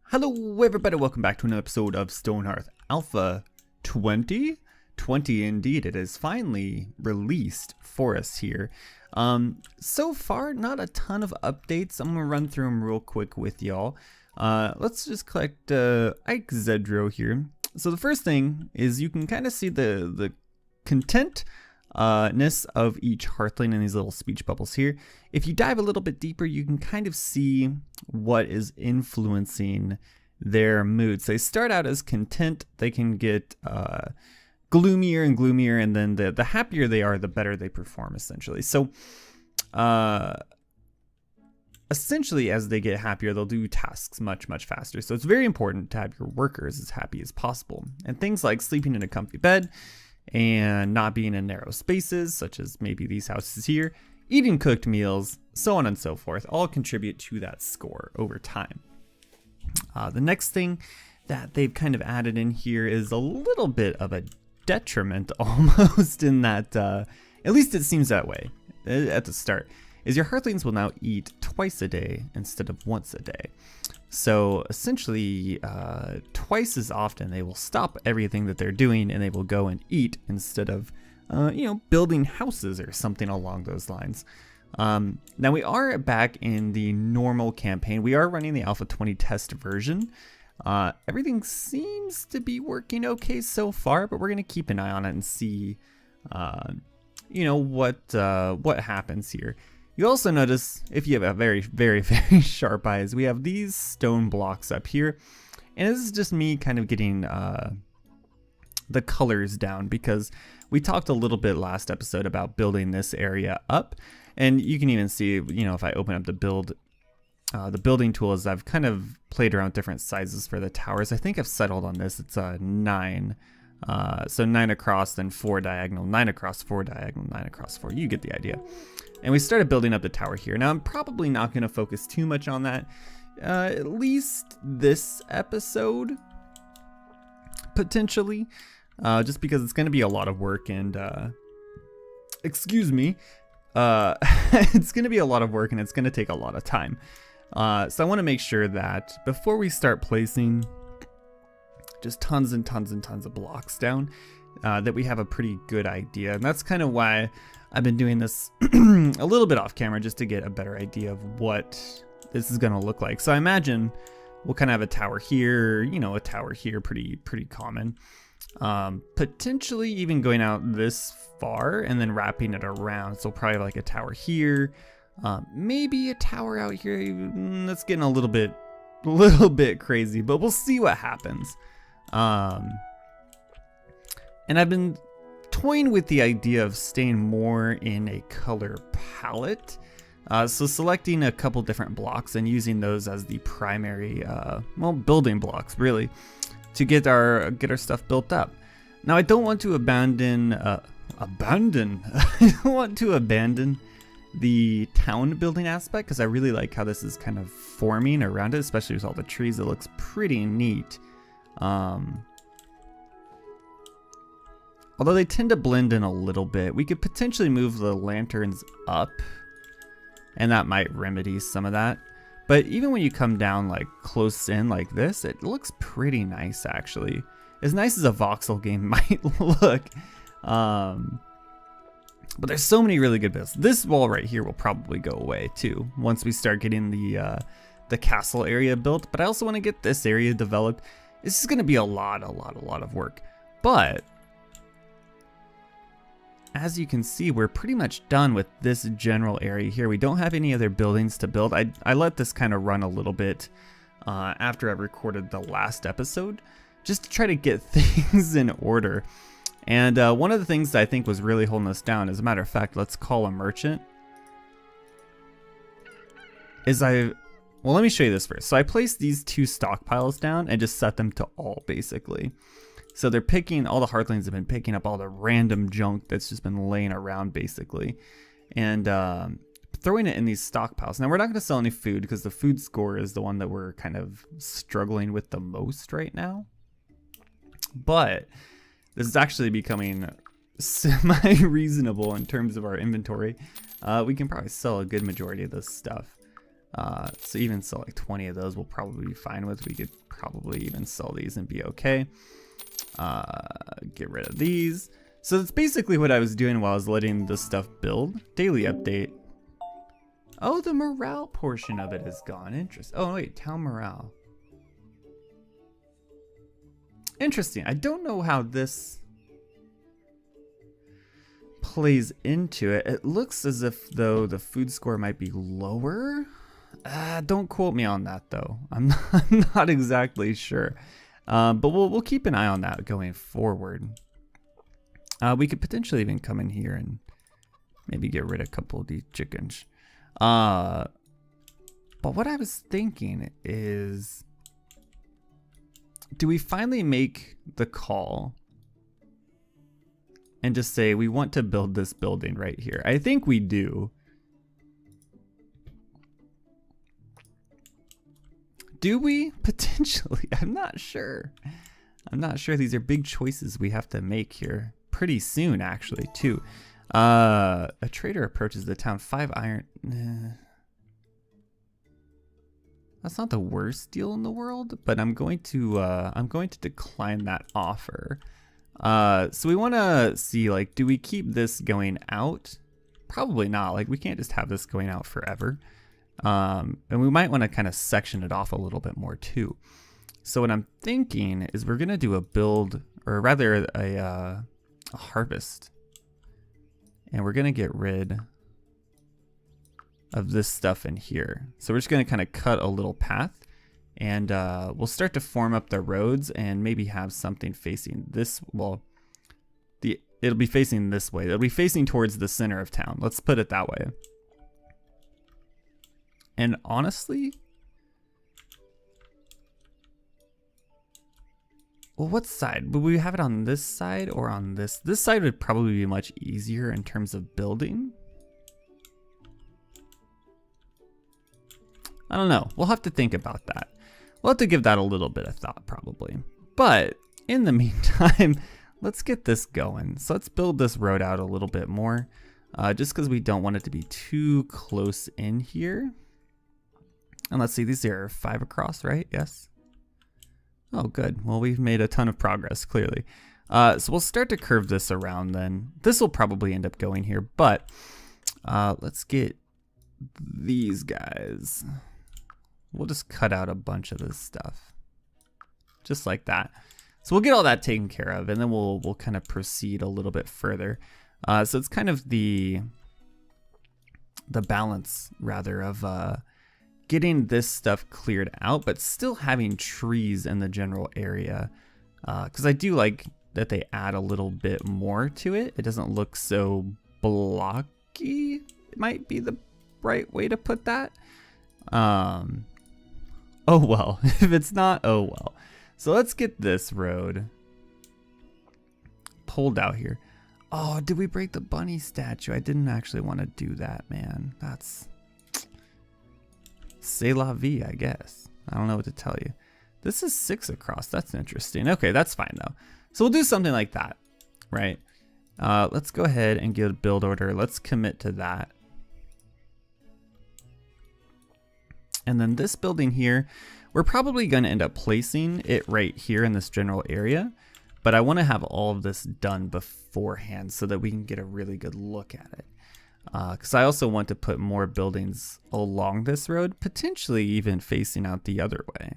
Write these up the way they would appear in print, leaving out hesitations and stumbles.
Hello everybody, welcome back to another episode of Stonehearth Alpha 20. 20 indeed, it is finally released for us here. So far, not a ton of updates. I'm gonna run through them real quick with y'all. Let's just collect Ike Zedro here. So the first thing is you can kind of see the contentness of each Hearthling in these little speech bubbles here. If you dive a little bit deeper, you can kind of see what is influencing their moods. They start out as content, they can get gloomier and gloomier, and then the happier they are, the better they perform, essentially. So essentially, as they get happier, they'll do tasks much faster. So it's very important to have your workers as happy as possible. And things like sleeping in a comfy bed and not being in narrow spaces, such as maybe these houses here, eating cooked meals, so on and so forth, all contribute to that score over time. The next thing that they've kind of added in here is a little bit of a detriment almost, in that, at least it seems that way at the start, is your Hearthlings will now eat twice a day instead of once a day. So essentially, twice as often they will stop everything that they're doing and they will go and eat instead of, building houses or something along those lines. Now we are back in the normal campaign. We are running the Alpha 20 test version. Everything seems to be working okay so far, but we're going to keep an eye on it and see, what happens here. You also notice, if you have a very sharp eyes, we have these stone blocks up here. And this is just me kind of getting the colors down, because we talked a little bit last episode about building this area up. And you can even see, if I open up the building tools, I've kind of played around different sizes for the towers. I think I've settled on this. It's a 9. So 9 across, then 4 diagonal, 9 across, 4 diagonal, 9 across 4. You get the idea. And we started building up the tower here. Now I'm probably not going to focus too much on that, at least this episode, potentially, just because it's going to be a lot of work and, excuse me, it's going to be a lot of work and it's going to take a lot of time. So I want to make sure that before we start placing just tons and tons of blocks down, that we have a pretty good idea. And that's kind of why I've been doing this a little bit off camera, just to get a better idea of what this is going to look like. So I imagine we'll kind of have a tower here, a tower here, pretty common. Potentially even going out this far and then wrapping it around. So probably like a tower here, maybe a tower out here. That's getting a little bit crazy, but we'll see what happens. And I've been toying with the idea of staying more in a color palette. So selecting a couple different blocks and using those as the primary, building blocks really, to get our stuff built up. Now I don't want to abandon I don't want to abandon the town building aspect, because I really like how this is kind of forming around it, especially with all the trees. It looks pretty neat. Although they tend to blend in a little bit, we could potentially move the lanterns up, and that might remedy some of that. But even when you come down like close in like this, it looks pretty nice actually. As nice as a voxel game might look. But there's so many really good builds. This wall right here will probably go away too once we start getting the castle area built. But I also want to get this area developed. This is going to be a lot of work. But as you can see, we're pretty much done with this general area here. We don't have any other buildings to build. I let this kind of run a little bit after I recorded the last episode, just to try to get things in order. And one of the things that I think was really holding us down, as a matter of fact, let's call a merchant, well, let me show you this first. So I placed these 2 stockpiles down and just set them to all, basically. So they're picking, all the Hearthlings have been picking up all the random junk that's just been laying around, basically, and throwing it in these stockpiles. Now we're not going to sell any food, because the food score is the one that we're kind of struggling with the most right now. But this is actually becoming semi-reasonable in terms of our inventory. We can probably sell a good majority of this stuff. So even sell like 20 of those we'll probably be fine with. We could probably even sell these and be okay. Get rid of these. So that's basically what I was doing while I was letting this stuff build. Daily update. Oh, the morale portion of it is gone. Interesting. Oh wait, town morale. Interesting. I don't know how this plays into it. It looks as if though the food score might be lower. Don't quote me on that though. I'm not exactly sure. But we'll keep an eye on that going forward. We could potentially even come in here and maybe get rid of a couple of these chickens. But what I was thinking is, do we finally make the call and just say we want to build this building right here? I think we do. Do we? Potentially. I'm not sure. I'm not sure. These are big choices we have to make here pretty soon, actually, too. A trader approaches the town. 5 iron. That's not the worst deal in the world, but I'm going to decline that offer. So we want to see, like, do we keep this going out? Probably not. Like, we can't just have this going out forever. And we might want to kind of section it off a little bit more too. So what I'm thinking is we're gonna do a build, or rather a harvest, and we're gonna get rid of this stuff in here. So we're just gonna kind of cut a little path, and we'll start to form up the roads and maybe have something facing this. Well, it'll be facing this way. It'll be facing towards the center of town. Let's put it that way. And honestly, well, what side? Would we have it on this side or on this? This side would probably be much easier in terms of building. I don't know. We'll have to think about that. We'll have to give that a little bit of thought probably. But in the meantime, let's get this going. So let's build this road out a little bit more, just because we don't want it to be too close in here. And let's see, these are 5 across, right? Yes. Oh, good. Well, we've made a ton of progress, clearly. So we'll start to curve this around then. This will probably end up going here, but let's get these guys. We'll just cut out a bunch of this stuff. Just like that. So we'll get all that taken care of, and then we'll kind of proceed a little bit further. So it's kind of the balance, rather, of getting this stuff cleared out, but still having trees in the general area. Because I do like that they add a little bit more to it. It doesn't look so blocky. It might be the right way to put that. Oh well. If it's not, oh well. So let's get this road pulled out here. Oh, did we break the bunny statue? I didn't actually want to do that, man. That's... c'est la vie, I guess. I don't know what to tell you. This is 6 across. That's interesting. Okay, that's fine though. So we'll do something like that, right? Let's go ahead and get a build order. Let's commit to that. And then this building here, we're probably going to end up placing it right here in this general area. But I want to have all of this done beforehand so that we can get a really good look at it. Because I also want to put more buildings along this road, potentially even facing out the other way.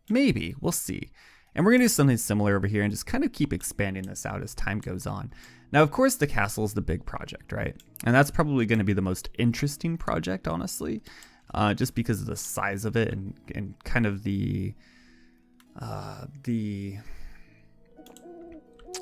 Maybe, we'll see. And we're going to do something similar over here and just kind of keep expanding this out as time goes on. Now, of course, the castle is the big project, right? And that's probably going to be the most interesting project, honestly, just because of the size of it and kind of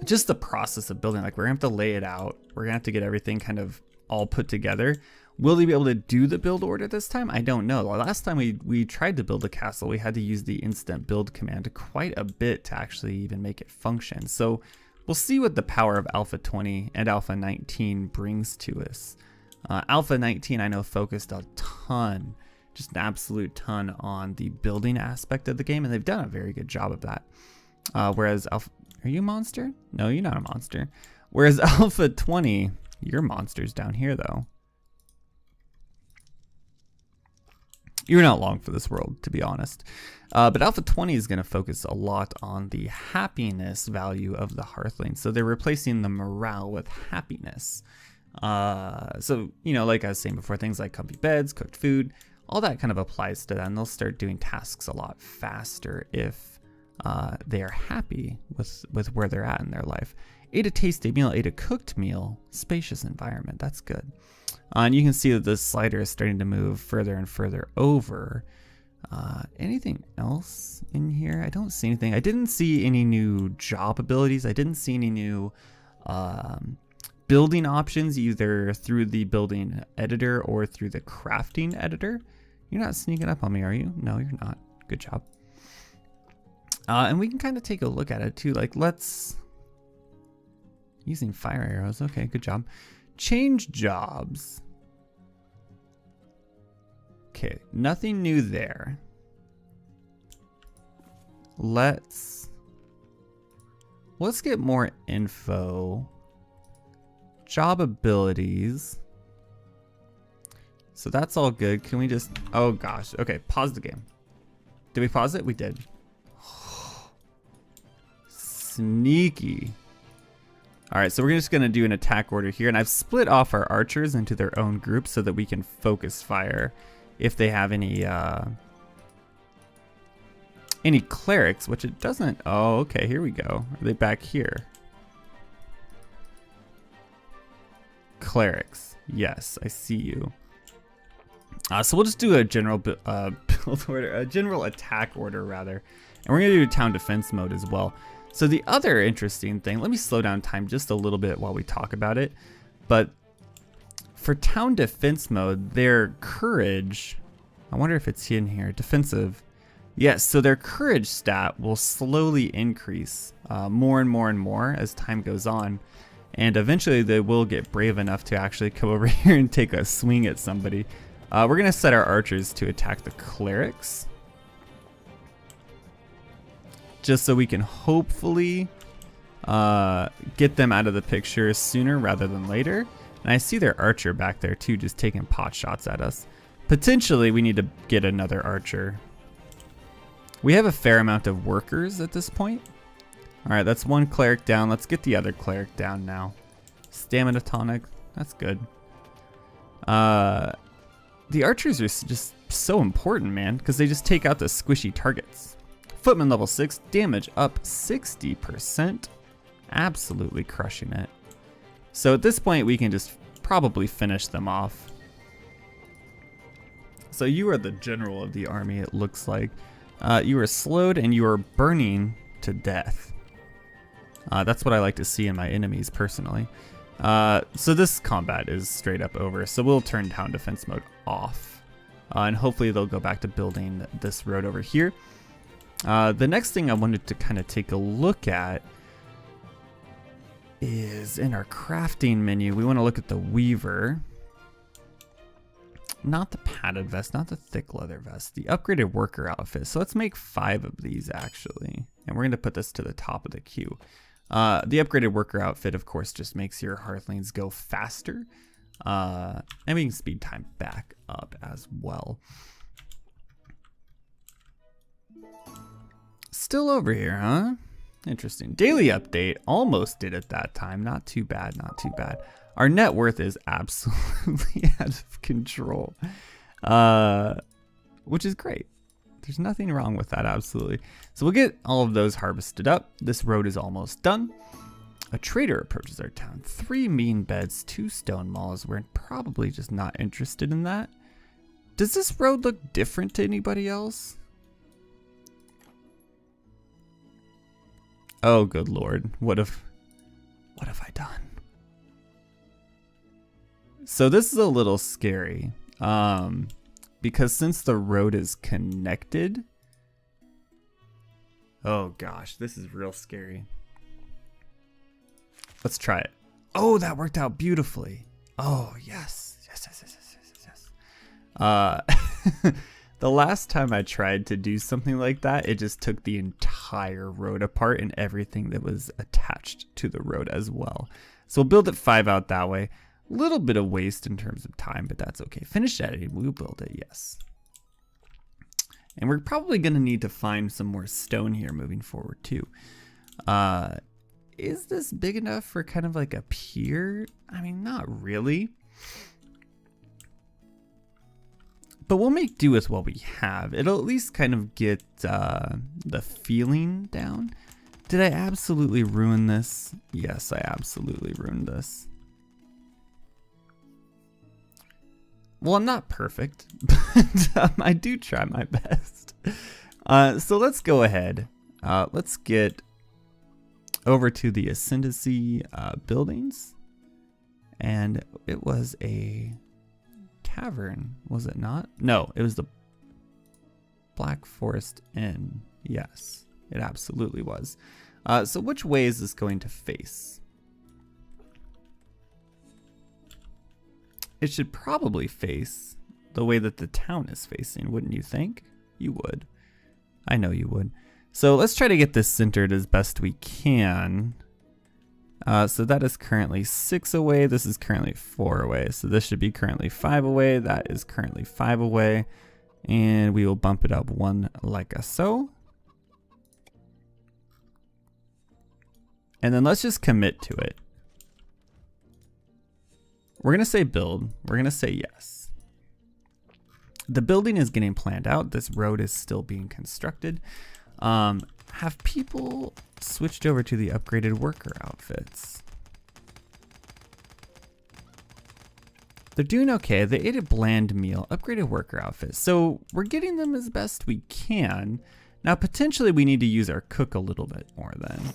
just the process of building. Like, we're going to have to lay it out. We're going to have to get everything kind of all put together. Will they be able to do the build order this time? I don't know. Last time we tried to build a castle, we had to use the instant build command quite a bit to actually even make it function. So we'll see what the power of Alpha 20 and Alpha 19 brings to us. Alpha 19, I know, focused a ton, just an absolute ton on the building aspect of the game, and they've done a very good job of that. Whereas Alpha, are you a monster? No, you're not a monster. Whereas Alpha 20, your monster's down here though. You're not long for this world, to be honest. But Alpha 20 is going to focus a lot on the happiness value of the Hearthling. So they're replacing the morale with happiness. So, you know, like I was saying before, things like comfy beds, cooked food, all that kind of applies to them. They'll start doing tasks a lot faster if they are happy with where they're at in their life. Ate a tasty meal, ate a cooked meal, spacious environment. That's good. And you can see that the slider is starting to move further and further over. Anything else in here? I don't see anything. I didn't see any new job abilities. I didn't see any new building options, either through the building editor or through the crafting editor. You're not sneaking up on me, are you? No, you're not. Good job. And we can kind of take a look at it too. Like, let's... Using fire arrows. Okay, good job. Change jobs. Okay, nothing new there. Let's get more info. Job abilities. So that's all good. Can we just... Oh gosh. Okay, pause the game. Did we pause it? We did. Sneaky. Alright, so we're just going to do an attack order here. And I've split off our archers into their own groups so that we can focus fire if they have any clerics, which it doesn't. Oh, okay, here we go. Are they back here? Clerics. Yes, I see you. So we'll just do a general build order, a general attack order rather. And we're going to do town defense mode as well. So the other interesting thing, let me slow down time just a little bit while we talk about it. But for town defense mode, their courage, I wonder if it's in here, defensive. Yes, so their courage stat will slowly increase more and more and more as time goes on. And eventually they will get brave enough to actually come over here and take a swing at somebody. We're going to set our archers to attack the clerics, just so we can hopefully get them out of the picture sooner rather than later. And I see their archer back there too, just taking pot shots at us. Potentially we need to get another archer. We have a fair amount of workers at this point. Alright, that's one cleric down. Let's get the other cleric down now. Stamina tonic, that's good. The archers are just so important, man, because they just take out the squishy targets. Footman level 6, damage up 60%. Absolutely crushing it. So at this point, we can just probably finish them off. So you are the general of the army, it looks like. You are slowed and you are burning to death. That's what I like to see in my enemies, personally. So this combat is straight up over. So we'll turn town defense mode off. And hopefully they'll go back to building this road over here. The next thing I wanted to kind of take a look at is in our crafting menu. We want to look at the weaver. Not the padded vest, not the thick leather vest, the upgraded worker outfit. So let's make 5 of these actually. And we're going to put this to the top of the queue. The upgraded worker outfit, of course, just makes your Hearthlings go faster. And we can speed time back up as well. Still over here, huh? Interesting. Daily update. Almost did it that time. Not too bad, not too bad. Our net worth is absolutely out of control, which is great. There's nothing wrong with that, absolutely. So we'll get all of those harvested up. This road is almost done. A trader approaches our town. 3 mean beds, 2 stone malls. We're probably just not interested in that. Does this road look different to anybody else? Oh, good Lord. What have I done? So this is a little scary. Because since the road is connected, oh gosh, this is real scary. Let's try it. Oh, that worked out beautifully. Oh, yes. Yes. The last time I tried to do something like that, it just took the entire road apart and everything that was attached to the road as well. So we'll build it 5 out that way. Little bit of waste in terms of time, but that's okay. Finish editing, we'll build it, yes. And we're probably going to need to find some more stone here moving forward too. Is this big enough for kind of like a pier? I mean, not really. But we'll make do with what we have. It'll at least kind of get the feeling down. Did I absolutely ruin this? Yes, I absolutely ruined this. Well, I'm not perfect, but I do try my best. So let's go ahead. Let's get over to the Ascendancy buildings. And it was a cavern, was it not? No, it was the Black Forest Inn. Yes, it absolutely was. So which way is this going to face? It should probably face the way that the town is facing, wouldn't you think? You would. I know you would. So let's try to get this centered as best we can. So that is currently 6 away. This is currently 4 away. So this should be currently 5 away. That is currently 5 away. And we will bump it up 1 like so. And then let's just commit to it. We're going to say build. We're going to say yes. The building is getting planned out. This road is still being constructed. Have people switched over to the upgraded worker outfits? They're doing okay. They ate a bland meal, upgraded worker outfits. So we're getting them as best we can. Now, potentially we need to use our cook a little bit more then.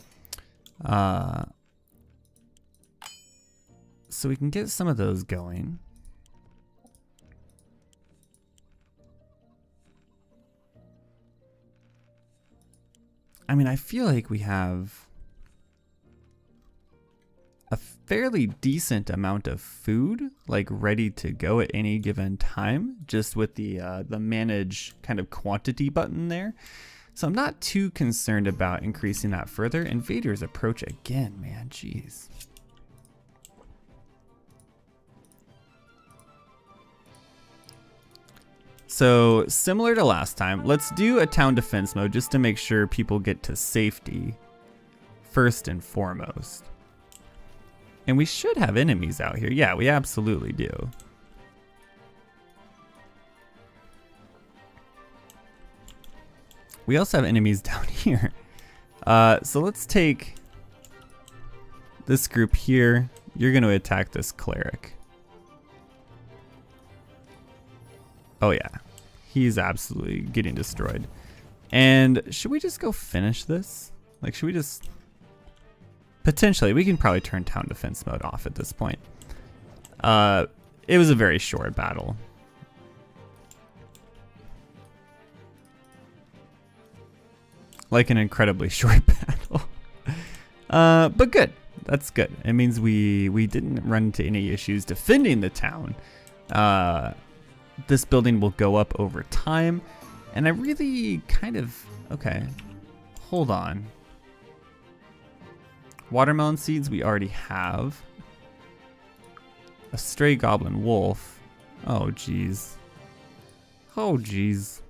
So we can get some of those going. I mean, I feel like we have a fairly decent amount of food, like ready to go at any given time, just with the manage kind of quantity button there. So I'm not too concerned about increasing that further. Invaders approach again, man, jeez. So similar to last time, let's do a town defense mode just to make sure people get to safety first and foremost. And we should have enemies out here. Yeah, we absolutely do. We also have enemies down here. So let's take this group here. You're going to attack this cleric. Oh yeah, he's absolutely getting destroyed. And should we just go finish this? Like, should we just... Potentially, we can probably turn town defense mode off at this point. It was a very short battle. Like an incredibly short battle. But good, that's good. It means we didn't run into any issues defending the town. This building will go up over time, and I really kind of, okay, hold on. Watermelon seeds we already have. A stray goblin wolf. Oh geez. Oh geez.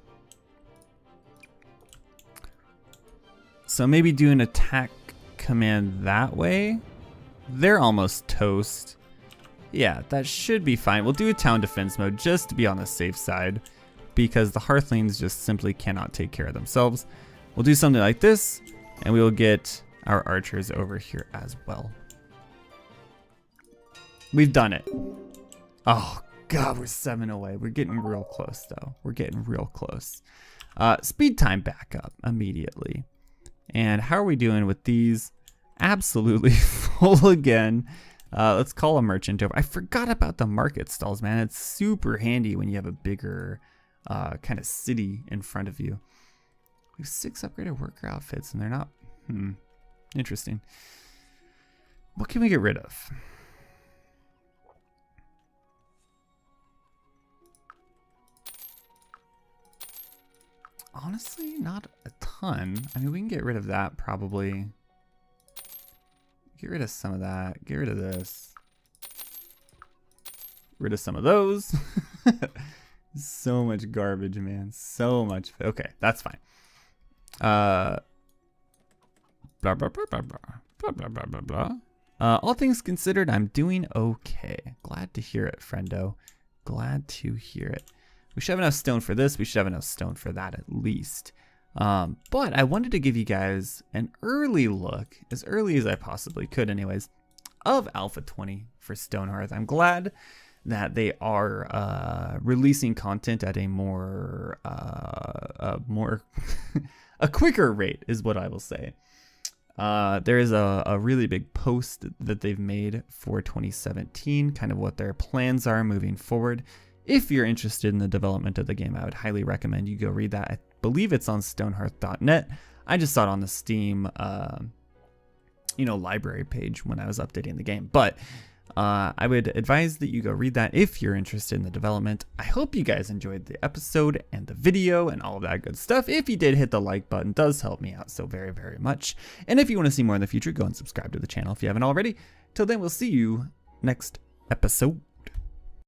So maybe do an attack command that way. They're almost toast. Yeah, that should be fine. We'll do a town defense mode just to be on the safe side, because the Hearthlings just simply cannot take care of themselves. We'll do something like this, and we will get our archers over here as well. We've done it. Oh God, we're 7 away. We're getting real close though. We're getting real close. Speed time back up immediately. And how are we doing with these? Absolutely full again. Let's call a merchant over. I forgot about the market stalls, man. It's super handy when you have a bigger kind of city in front of you. We have 6 upgraded worker outfits, and they're not... Interesting. What can we get rid of? Honestly, not a ton. I mean, we can get rid of that probably. Get rid of some of that. Get rid of this. Get rid of some of those. So much garbage, man. So much. Okay, that's fine. Blah, blah, blah, blah, blah, blah, blah, blah, blah, blah. All things considered, I'm doing okay. Glad to hear it, friendo. Glad to hear it. We should have enough stone for this. We should have enough stone for that at least. But I wanted to give you guys an early look, as early as I possibly could anyways, of Alpha 20 for Stonehearth. I'm glad that they are releasing content at a more, a quicker rate is what I will say. There is a really big post that they've made for 2017, kind of what their plans are moving forward. If you're interested in the development of the game, I would highly recommend you go read that. I believe it's on stonehearth.net. I just saw it on the Steam, library page when I was updating the game. But I would advise that you go read that if you're interested in the development. I hope you guys enjoyed the episode and the video and all of that good stuff. If you did, hit the like button. It does help me out so very, very much. And if you want to see more in the future, go and subscribe to the channel if you haven't already. Till then, we'll see you next episode.